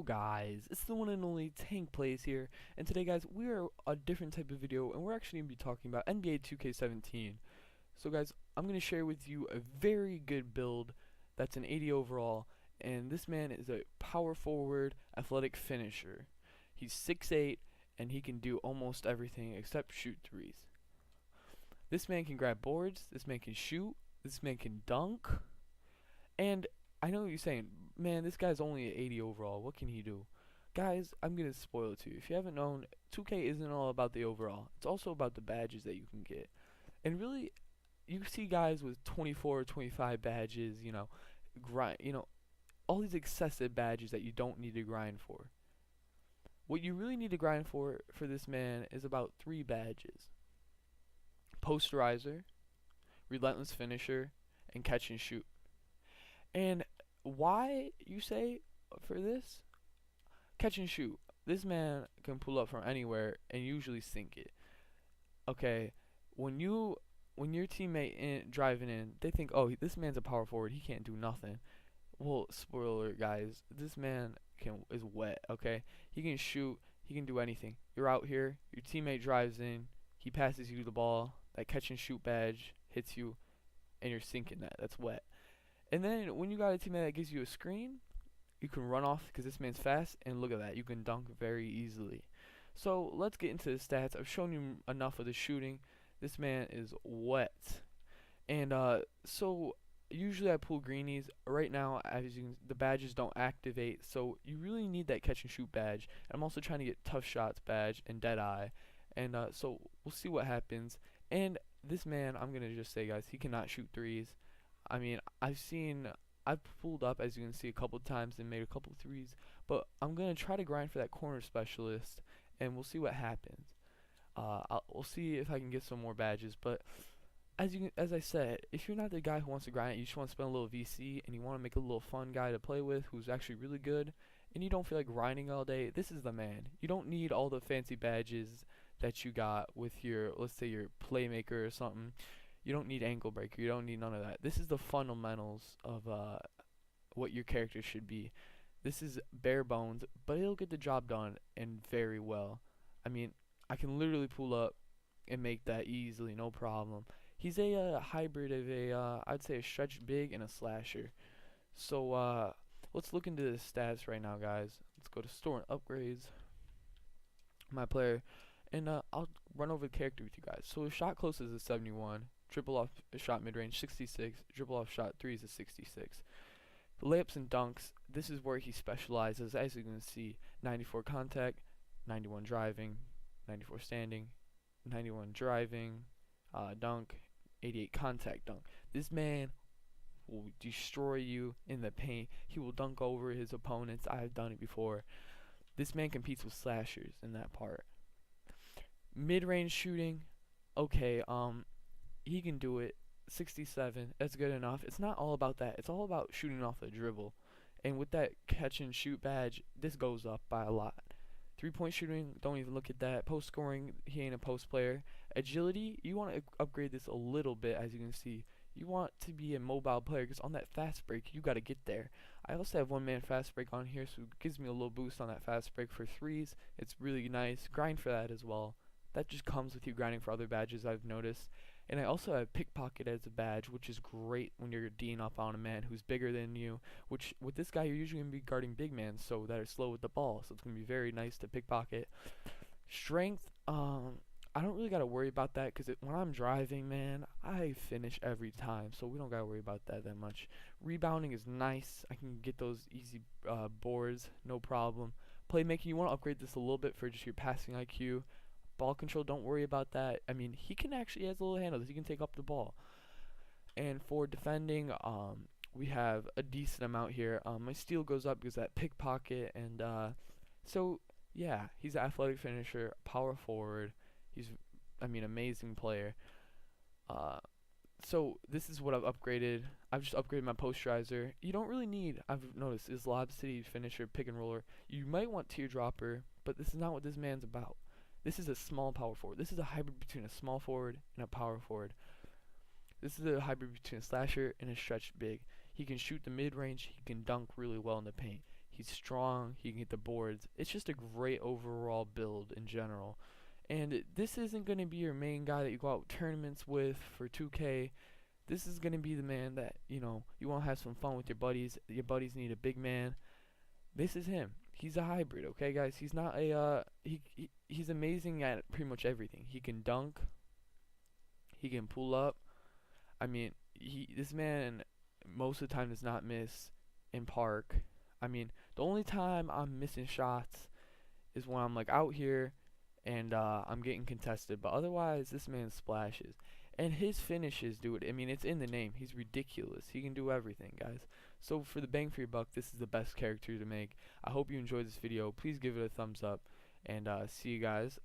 guys, it's the one and only Tank Plays here, and today guys, we are a different type of video, and we're actually going to be talking about NBA 2K17. So guys, I'm going to share with you a very good build that's an 80 overall, and this man is a power forward, athletic finisher. He's 6'8", and he can do almost everything except shoot threes. This man can grab boards, this man can shoot, this man can dunk, and I know what you're saying, man, this guy's only at 80 overall. What can he do? Guys, I'm going to spoil it to you. If you haven't known, 2K isn't all about the overall. It's also about the badges that you can get. And really, you see guys with 24 or 25 badges, grind, all these excessive badges that you don't need to grind for. What you really need to grind for this man is about 3 badges. Posterizer, relentless finisher, and catch and shoot. And why, you say, for this? Catch and shoot. This man can pull up from anywhere and usually sink it. Okay, when your teammate driving in, they think, oh, this man's a power forward, he can't do nothing. Well, spoiler alert, guys, this man is wet, okay? He can shoot, he can do anything. You're out here, your teammate drives in, he passes you the ball, that catch and shoot badge hits you, and you're sinking that. That's wet. And then when you got a teammate that gives you a screen, you can run off because this man's fast, and look at that, you can dunk very easily. So let's get into the stats. I've shown you enough of the shooting. This man is wet. And so usually I pull greenies. Right now, the badges don't activate, so you really need that catch and shoot badge. I'm also trying to get tough shots badge and dead eye. And so we'll see what happens. And this man, I'm gonna just say, guys, he cannot shoot threes. I mean, I've pulled up, as you can see, a couple times and made a couple threes, but I'm going to try to grind for that corner specialist, and we'll see what happens. We'll see if I can get some more badges, but as I said, if you're not the guy who wants to grind it, you just want to spend a little VC, and you want to make a little fun guy to play with who's actually really good, and you don't feel like grinding all day, this is the man. You don't need all the fancy badges that you got with your, let's say, your playmaker or something. You don't need ankle breaker. You don't need none of that. This is the fundamentals of what your character should be. This is bare bones, but it'll get the job done and very well. I mean, I can literally pull up and make that easily, no problem. He's a hybrid of I'd say a stretch big and a slasher. So let's look into the stats right now, guys. Let's go to store and upgrades. My player, and I'll run over the character with you guys. So his shot close is a 71. Dribble off shot mid-range 66, dribble off shot 3 is a 66. The layups and dunks, this is where he specializes. As you can see, 94 contact, 91 driving, 94 standing, 91 driving, dunk, 88 contact dunk. This man will destroy you in the paint. He will dunk over his opponents. I have done it before. This man competes with slashers in that part. Mid-range shooting, okay, he can do it. 67, that's good enough. It's not all about that. It's all about shooting off the dribble. And with that catch and shoot badge, this goes up by a lot. 3-point shooting, don't even look at that. Post scoring, he ain't a post player. Agility, you want to upgrade this a little bit, as you can see. You want to be a mobile player because on that fast break, you got to get there. I also have one-man fast break on here, so it gives me a little boost on that fast break for threes. It's really nice. Grind for that as well. That just comes with you grinding for other badges, I've noticed. And I also have pickpocket as a badge, which is great when you're D'ing up on a man who's bigger than you, which with this guy you're usually going to be guarding big men so that are slow with the ball, so it's going to be very nice to pickpocket. Strength, I don't really got to worry about that because when I'm driving, man, I finish every time, so we don't got to worry about that much. Rebounding is nice. I can get those easy boards, no problem. Playmaking, you want to upgrade this a little bit for just your passing IQ. Ball control, don't worry about that. I mean, he has a little handle. He can take up the ball. And for defending, we have a decent amount here. My steal goes up because that pickpocket, and so yeah, he's an athletic finisher, power forward. He's, amazing player. So this is what I've upgraded. I've just upgraded my posterizer. You don't really need, I've noticed, is Lob City finisher, pick and roller. You might want teardropper, but this is not what this man's about. This is a small power forward. This is a hybrid between a small forward and a power forward. This is a hybrid between a slasher and a stretch big. He can shoot the mid-range. He can dunk really well in the paint. He's strong. He can get the boards. It's just a great overall build in general. And this isn't going to be your main guy that you go out tournaments with for 2K. This is going to be the man that, you know, you want to have some fun with your buddies. Your buddies need a big man. This is him. He's a hybrid, okay, guys? He's not a, he's amazing at pretty much everything. He can dunk. He can pull up. I mean, this man most of the time does not miss in park. I mean, the only time I'm missing shots is when I'm like out here and I'm getting contested. But otherwise, this man splashes. And his finishes, dude, I mean, it's in the name. He's ridiculous. He can do everything, guys. So for the bang for your buck, this is the best character to make. I hope you enjoyed this video. Please give it a thumbs up. And see you guys